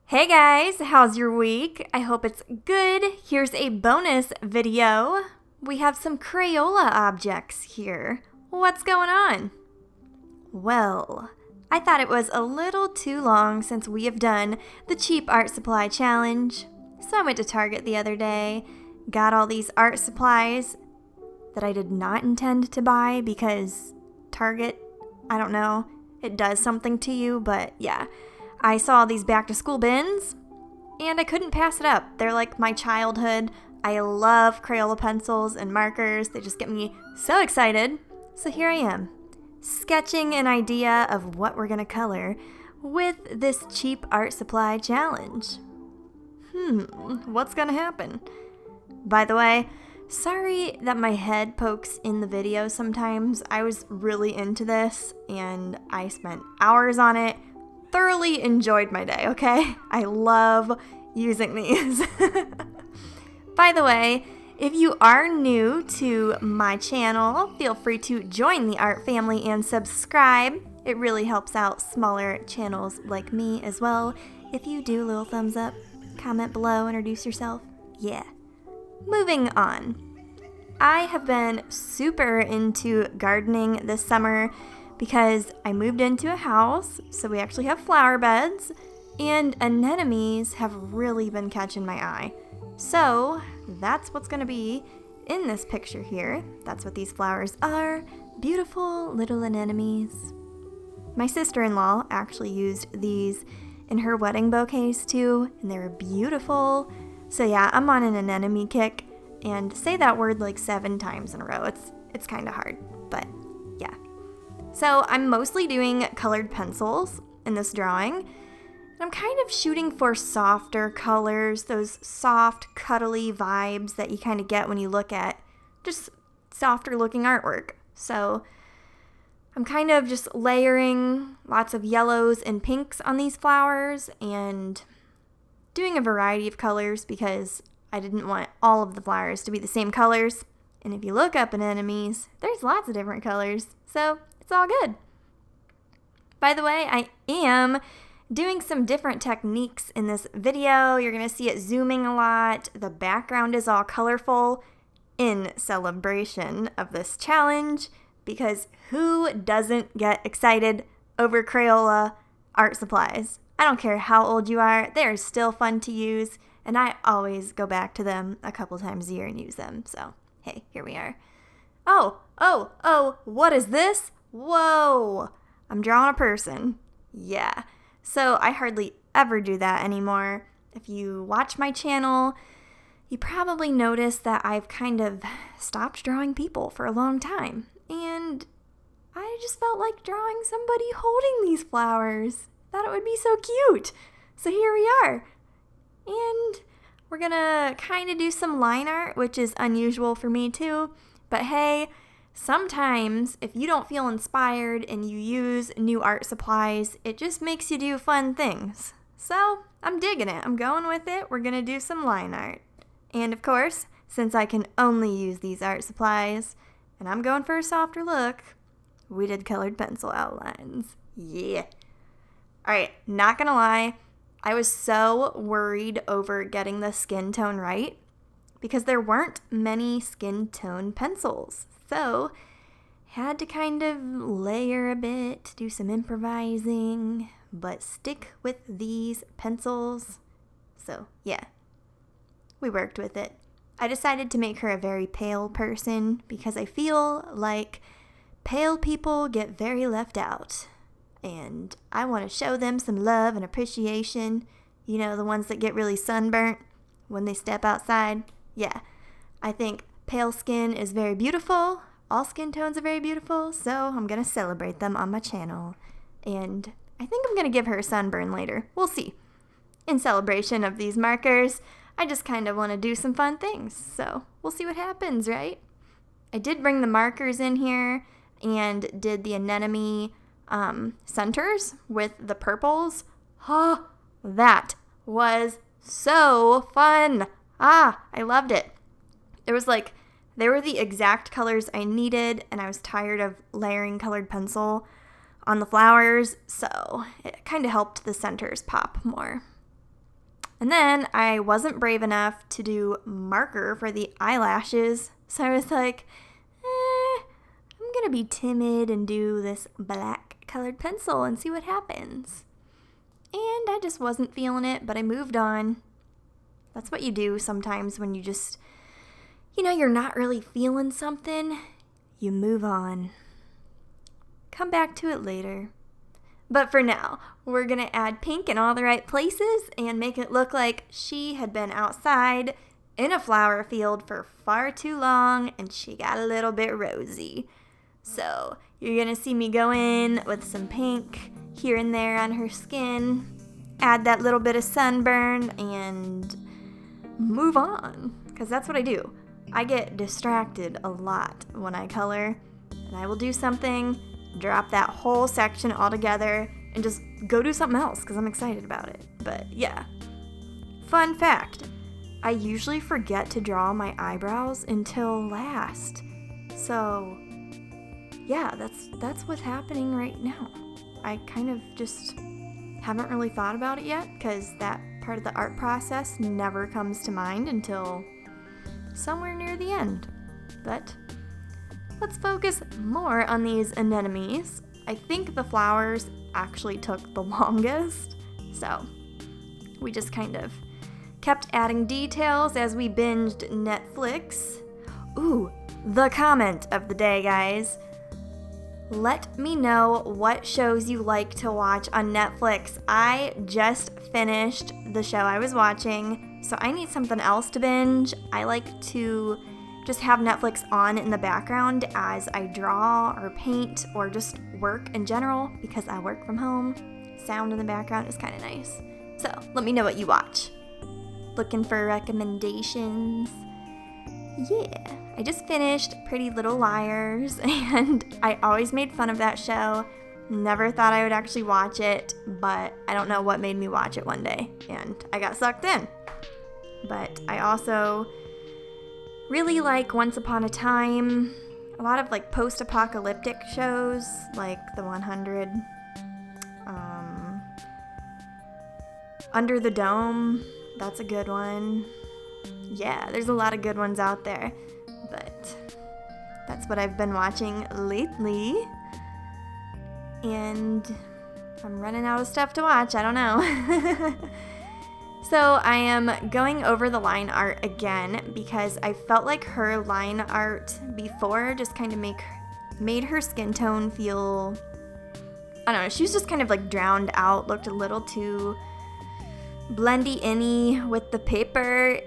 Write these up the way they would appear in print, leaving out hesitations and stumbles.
Hey guys, how's your week? I hope it's good. Here's a bonus video. We have some Crayola objects here. What's going on? Well, I thought it was a little too long since we have done the cheap art supply challenge. So I went to Target the other day, got all these art supplies that I did not intend to buy because Target, I don't know, it does something to you, but yeah. I saw these back to school bins and I couldn't pass it up. They're like my childhood. I love Crayola pencils and markers. They just get me so excited. So here I am, sketching an idea of what we're gonna color with this cheap art supply challenge. What's gonna happen? By the way, sorry that my head pokes in the video sometimes. I was really into this and I spent hours on it. Thoroughly enjoyed my day, okay? I love using these. By the way, if you are new to my channel, feel free to join the art family and subscribe. It really helps out smaller channels like me as well. If you do, little thumbs up, comment below, introduce yourself. Yeah. Moving on. I have been super into gardening this summer because I moved into a house, so we actually have flower beds, and anemones have really been catching my eye. So that's what's gonna be in this picture here. That's what these flowers are, beautiful little anemones. My sister-in-law actually used these in her wedding bouquets too, and they were beautiful. So yeah, I'm on an anemone kick, and say that word like 7 times in a row. It's kind of hard, but yeah. So I'm mostly doing colored pencils in this drawing. And I'm kind of shooting for softer colors, those soft, cuddly vibes that you kind of get when you look at just softer looking artwork. So I'm kind of just layering lots of yellows and pinks on these flowers and doing a variety of colors because I didn't want all of the flowers to be the same colors. And if you look up anemones, there's lots of different colors. So it's all good. By the way, I am doing some different techniques in this video. You're going to see it zooming a lot. The background is all colorful in celebration of this challenge because who doesn't get excited over Crayola art supplies? I don't care how old you are, they are still fun to use, and I always go back to them a couple times a year and use them. So, hey, here we are. Oh, what is this? Whoa, I'm drawing a person. Yeah, so I hardly ever do that anymore. If you watch my channel, you probably noticed that I've kind of stopped drawing people for a long time. And I just felt like drawing somebody holding these flowers. Thought it would be so cute. So here we are. And we're gonna kind of do some line art, which is unusual for me too. But hey, sometimes if you don't feel inspired and you use new art supplies, it just makes you do fun things. So I'm digging it. I'm going with it. We're gonna do some line art. And of course, since I can only use these art supplies and I'm going for a softer look, we did colored pencil outlines. Yeah. Alright, not gonna lie, I was so worried over getting the skin tone right because there weren't many skin tone pencils. So, had to kind of layer a bit, do some improvising, but stick with these pencils. So, yeah, we worked with it. I decided to make her a very pale person because I feel like pale people get very left out. And I want to show them some love and appreciation. You know, the ones that get really sunburnt when they step outside. Yeah, I think pale skin is very beautiful. All skin tones are very beautiful, so I'm going to celebrate them on my channel. And I think I'm going to give her a sunburn later. We'll see. In celebration of these markers, I just kind of want to do some fun things. So we'll see what happens, right? I did bring the markers in here and did the anemone centers with the purples. That was so fun. I loved it. They were the exact colors I needed, and I was tired of layering colored pencil on the flowers, so it kind of helped the centers pop more. And then I wasn't brave enough to do marker for the eyelashes. So I was like, I'm going to be timid and do this black colored pencil and see what happens. And I just wasn't feeling it, but I moved on. That's what you do sometimes when you just, you're not really feeling something. You move on. Come back to it later. But for now, we're going to add pink in all the right places and make it look like she had been outside in a flower field for far too long and she got a little bit rosy. So you're going to see me go in with some pink here and there on her skin, add that little bit of sunburn, and move on. Because that's what I do. I get distracted a lot when I color, and I will do something, drop that whole section altogether, and just go do something else because I'm excited about it. But yeah. Fun fact, I usually forget to draw my eyebrows until last. So yeah, that's what's happening right now. I kind of just haven't really thought about it yet because that part of the art process never comes to mind until somewhere near the end. But let's focus more on these anemones. I think the flowers actually took the longest, so we just kind of kept adding details as we binged Netflix. Ooh, the comment of the day, guys. Let me know what shows you like to watch on Netflix. I just finished the show I was watching, so I need something else to binge. I like to just have Netflix on in the background as I draw or paint or just work in general because I work from home. Sound in the background is kind of nice. So let me know what you watch. Looking for recommendations? Yeah, I just finished Pretty Little Liars, and I always made fun of that show. Never thought I would actually watch it, but I don't know what made me watch it one day, and I got sucked in. But I also really like Once Upon a Time, a lot of like post-apocalyptic shows, like The 100, Under the Dome, that's a good one. Yeah, there's a lot of good ones out there, but that's what I've been watching lately, and I'm running out of stuff to watch, I don't know. So I am going over the line art again because I felt like her line art before just kind of made her skin tone feel, I don't know, she was just kind of like drowned out, looked a little too blendy-inny with the paper.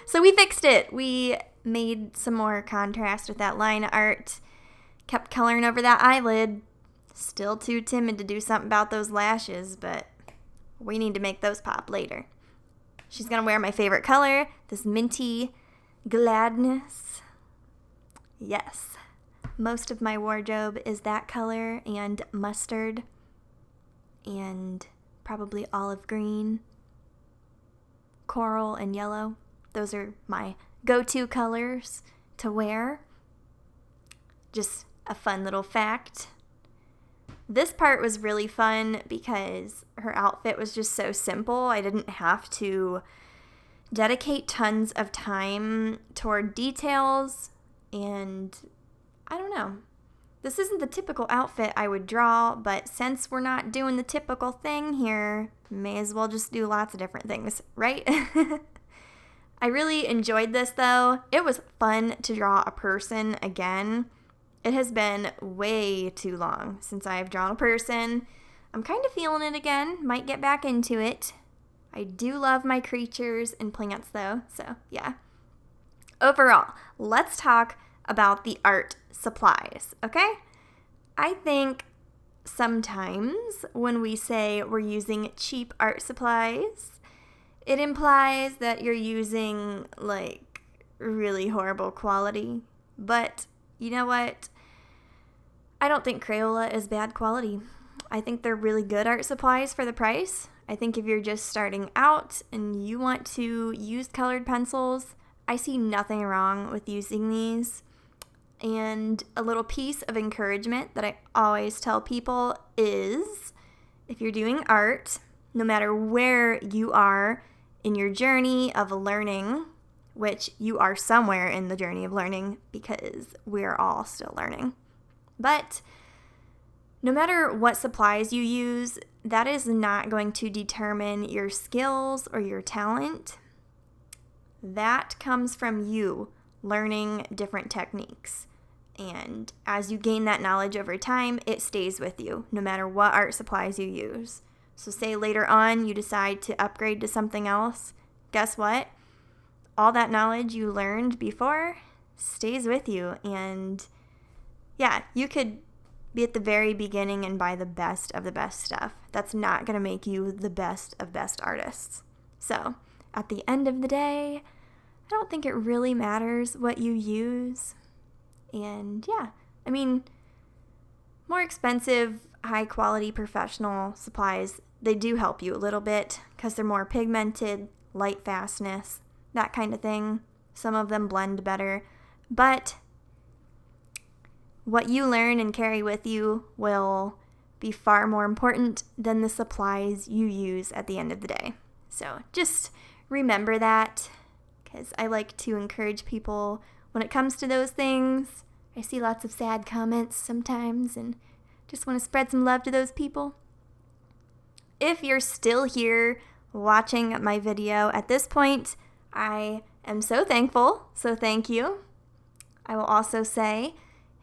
So we fixed it. We made some more contrast with that line art. Kept coloring over that eyelid. Still too timid to do something about those lashes, but we need to make those pop later. She's gonna wear my favorite color, this minty gladness. Yes, most of my wardrobe is that color and mustard and probably olive green, coral, and yellow. Those are my go-to colors to wear. Just a fun little fact. This part was really fun because her outfit was just so simple. I didn't have to dedicate tons of time toward details, and I don't know. This isn't the typical outfit I would draw, but since we're not doing the typical thing here, may as well just do lots of different things, right? I really enjoyed this though. It was fun to draw a person again. It has been way too long since I've drawn a person. I'm kind of feeling it again. Might get back into it. I do love my creatures and plants though, so yeah. Overall, let's talk about the art supplies, okay? I think sometimes when we say we're using cheap art supplies, it implies that you're using like really horrible quality. But you know what? I don't think Crayola is bad quality. I think they're really good art supplies for the price. I think if you're just starting out and you want to use colored pencils, I see nothing wrong with using these. And a little piece of encouragement that I always tell people is if you're doing art, no matter where you are in your journey of learning, which you are somewhere in the journey of learning because we're all still learning. But no matter what supplies you use, that is not going to determine your skills or your talent. That comes from you learning different techniques. And as you gain that knowledge over time, it stays with you, no matter what art supplies you use. So say later on you decide to upgrade to something else, guess what? All that knowledge you learned before stays with you. And yeah, you could be at the very beginning and buy the best of the best stuff. That's not going to make you the best of best artists. So at the end of the day, I don't think it really matters what you use. And yeah, I mean, more expensive, high quality professional supplies, they do help you a little bit because they're more pigmented, light fastness, that kind of thing. Some of them blend better, but what you learn and carry with you will be far more important than the supplies you use at the end of the day. So just remember that, because I like to encourage people when it comes to those things. I see lots of sad comments sometimes and just want to spread some love to those people. If you're still here watching my video at this point, I am so thankful, so thank you. I will also say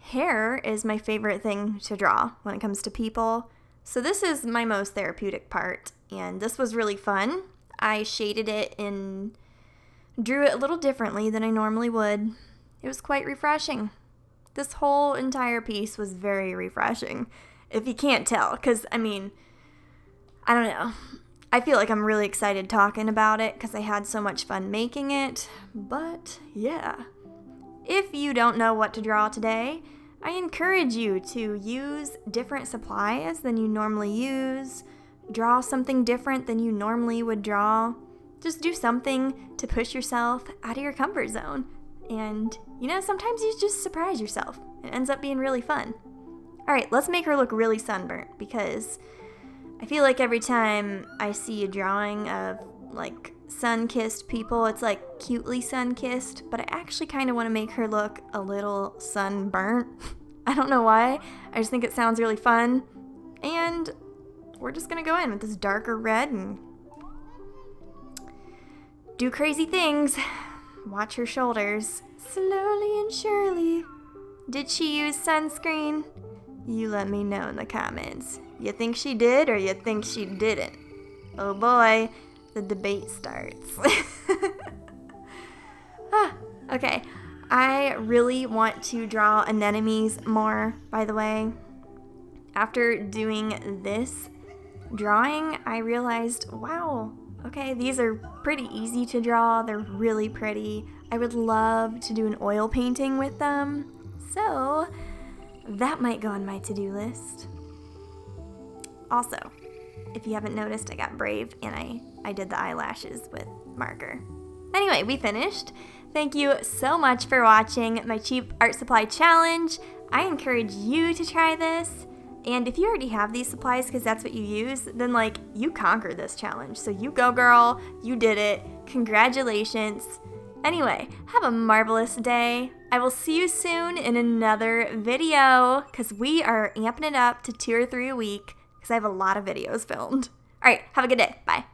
hair is my favorite thing to draw when it comes to people. So this is my most therapeutic part, and this was really fun. I shaded it and drew it a little differently than I normally would. It was quite refreshing. This whole entire piece was very refreshing, if you can't tell, because, I mean, I don't know. I feel like I'm really excited talking about it because I had so much fun making it, but yeah. If you don't know what to draw today, I encourage you to use different supplies than you normally use, draw something different than you normally would draw. Just do something to push yourself out of your comfort zone. And, you know, sometimes you just surprise yourself. It ends up being really fun. All right, let's make her look really sunburnt, because I feel like every time I see a drawing of, like, sun-kissed people, it's, like, cutely sun-kissed, but I actually kind of want to make her look a little sunburnt. I don't know why. I just think it sounds really fun. And we're just going to go in with this darker red and do crazy things. Watch her shoulders. Slowly and surely. Did she use sunscreen? You let me know in the comments. You think she did or you think she didn't? Oh boy, the debate starts. Okay, I really want to draw anemones more, by the way. After doing this drawing, I realized, wow, okay, these are pretty easy to draw. They're really pretty. I would love to do an oil painting with them. So that might go on my to-do list. Also, if you haven't noticed, I got brave and I did the eyelashes with marker. Anyway, we finished. Thank you so much for watching my cheap art supply challenge. I encourage you to try this. And if you already have these supplies, because that's what you use, then, like, you conquered this challenge. So you go, girl. You did it. Congratulations. Anyway, have a marvelous day. I will see you soon in another video, because we are amping it up to 2 or 3 a week, because I have a lot of videos filmed. All right, have a good day. Bye.